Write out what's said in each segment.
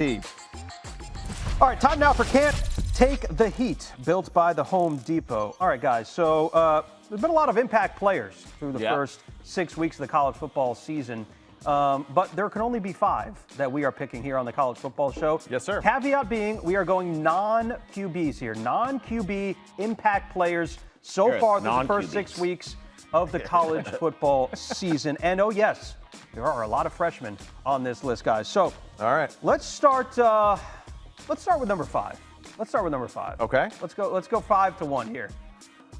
All right, time now for Can't Take the Heat, built by the Home Depot. All right, guys, so there's been a lot of impact players through the first 6 weeks of the college football season, but there can only be 5 that we are picking here on the College Football Show. Yes, sir. Caveat being, we are going non-QBs here, non-QB impact players so far through the first 6 weeks of the college football season. And oh, yes, there are a lot of freshmen on this list, guys. So, all right, let's start with number 5. Let's start with number 5. Okay. Let's go 5 to 1 here.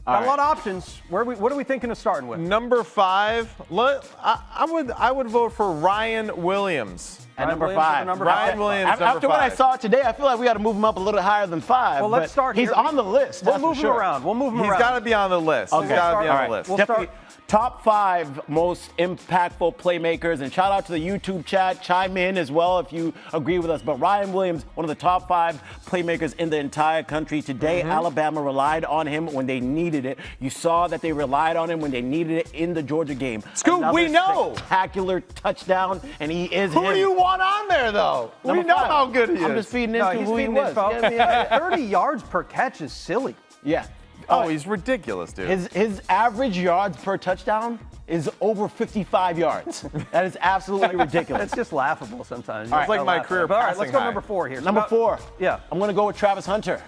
Got a lot of options. What are we thinking of starting with? Number 5. I would vote for Ryan Williams. At number 5. Ryan Williams. After what I saw today, I feel like we got to move him up a little higher than 5. Well, let's start. He's on the list. We'll move him around. He's got to be on the list. Okay. He's got to be on the list. We'll Definitely top 5 most impactful playmakers. And shout out to the YouTube chat. Chime in as well if you agree with us. But Ryan Williams, one of the top 5 playmakers in the entire country. Today, Alabama relied on him when they needed it. You saw that they relied on him when they needed it in the Georgia game. Scoop, we know. Spectacular touchdown, and he is Who him. do you want on there, though? We know how good he is. I'm just feeding into who he was. Info. Yeah, 30 yards per catch is silly. Yeah. Oh, he's ridiculous, dude. His average yards per touchdown is over 55 yards. That is absolutely ridiculous. It's just laughable sometimes. It's like my career All right, let's passing go high. number 4 here. Number 4. Yeah. I'm going to go with Travis Hunter.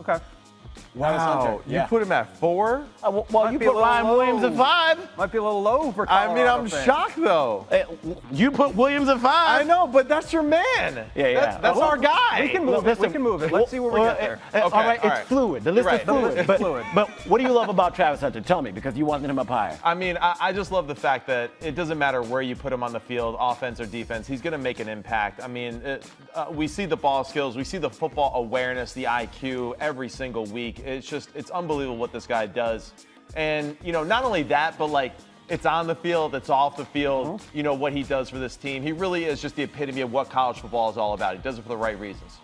Okay. Wow. You put him at 4? Well, you put Ryan Williams at 5. Might be a little low for I mean, I'm fans. shocked, though. You put Williams at 5. I know, but that's your man. Yeah. That's our guy. We can move it. We can move it. Let's see where we get there. All right, it's fluid. The list is fluid. It's fluid. But what do you love about Travis Hunter? Tell me, because you wanted him up higher. I mean, I just love the fact that it doesn't matter where you put him on the field, offense or defense, he's going to make an impact. I mean, we see the ball skills, we see the football awareness, the IQ every single week. It's unbelievable what this guy does. And, not only that, but like, it's on the field, it's off the field, what he does for this team. He really is just the epitome of what college football is all about. He does it for the right reasons.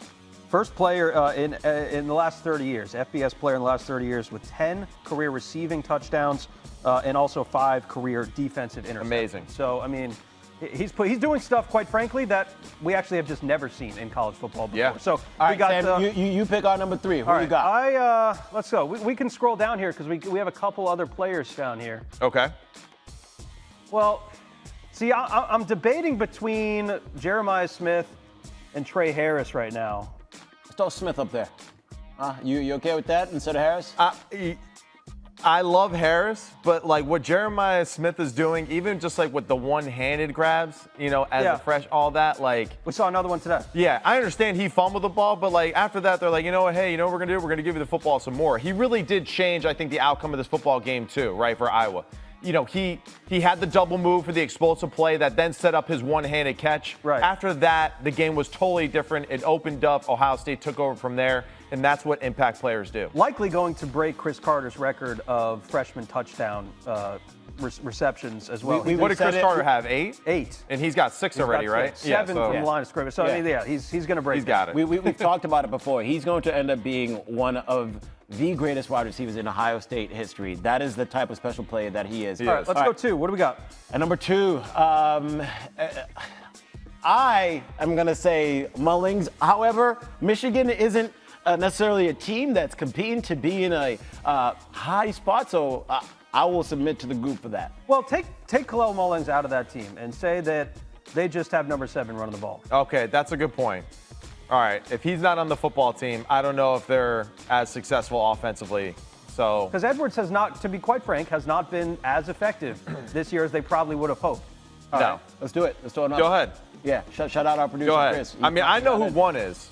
First player in the last 30 years, FBS player in the last 30 years with 10 career receiving touchdowns and also 5 career defensive interceptions. Amazing. So, I mean, he's doing stuff, quite frankly, that we actually have just never seen in college football before. Yeah. So All we right, got Sam, you pick our number 3. Who all you got? right, let's go. We can scroll down here because we have a couple other players down here. Okay. Well, see, I'm debating between Jeremiah Smith and Trey Harris right now. Let's throw Smith up there. You okay with that instead of Harris? I love Harris, but like what Jeremiah Smith is doing, even just like with the one-handed grabs, as a fresh, all that, like. We saw another one today. Yeah, I understand he fumbled the ball, but like after that, they're like, you know what, hey, you know what we're gonna do? We're gonna give you the football some more. He really did change, I think, the outcome of this football game too, right, for Iowa. He had the double move for the explosive play that then set up his one-handed catch. Right. After that, the game was totally different. It opened up. Ohio State took over from there, and that's what impact players do. Likely going to break Chris Carter's record of freshman touchdown receptions as well. What did Chris Carter have? 8? 8. And he's got 6 already, right? 7 from the line of scrimmage. So, I mean, he's going to break He's got it. We've talked about it before. He's going to end up being one of the greatest wide receivers in Ohio State history. That is the type of special player that he is. All right, let's go 2. What do we got? At number 2, I am going to say Mullings. However, Michigan isn't necessarily a team that's competing to be in a high spot, so I will submit to the group for that. Well, take Khalil Mullings out of that team and say that they just have number 7 running the ball. Okay, that's a good point. All right, if he's not on the football team, I don't know if they're as successful offensively. So because Edwards has not, to be quite frank, has not been as effective this year as they probably would have hoped. no. Right, let's do it. Let's throw it up. Go ahead. Yeah, shout out our producer, Go ahead. Chris. I mean, I know who 1 is.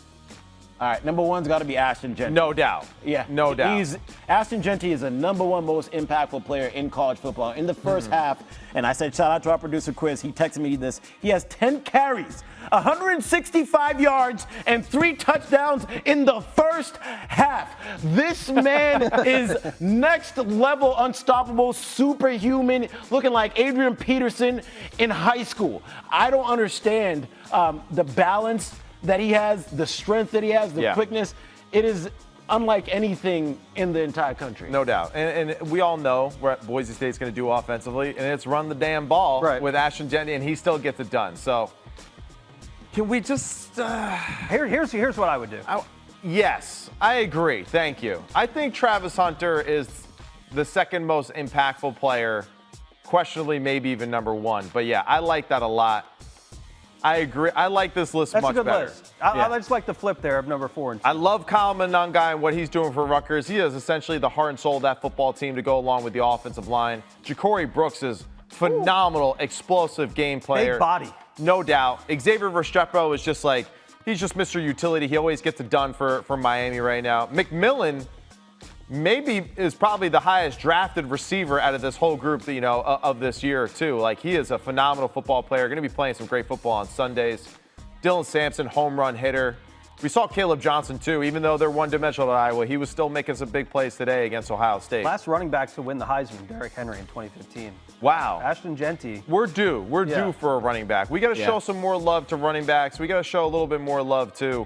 All right, number 1's got to be Ashton Genty. No doubt. Yeah. No doubt. Ashton Genty is the number 1 most impactful player in college football in the first half. And I said, shout out to our producer, Chris. He texted me this. He has 10 carries, 165 yards, and 3 touchdowns in the first half. This man is next level, unstoppable, superhuman, looking like Adrian Peterson in high school. I don't understand the balance that he has, the strength that he has, the quickness. It is unlike anything in the entire country. No doubt. And we all know what Boise State's going to do offensively, and it's run the damn ball with Ashton Genty, and he still gets it done. So Can we just? Here's what I would do. Yes, I agree. Thank you. I think Travis Hunter is the second most impactful player, questionably maybe even number one. But yeah, I like that a lot. I agree. I like this list That's much a good better. list. I just like the flip there of number 4 and 2. I love Kyle Monangai and what he's doing for Rutgers. He is essentially the heart and soul of that football team to go along with the offensive line. Ja'Cory Brooks is phenomenal, explosive game player. Big body. No doubt. Xavier Restrepo is just like, he's just Mr. Utility. He always gets it done for Miami right now. McMillan maybe is probably the highest drafted receiver out of this whole group, of this year too. Like, he is a phenomenal football player. Going to be playing some great football on Sundays. Dylan Sampson, home run hitter. We saw Caleb Johnson too. Even though they're one-dimensional at Iowa, he was still making some big plays today against Ohio State. Last running back to win the Heisman, Derrick Henry in 2015. Wow. Ashton Genty. We're due. We're due for a running back. We got to show some more love to running backs. We got to show a little bit more love to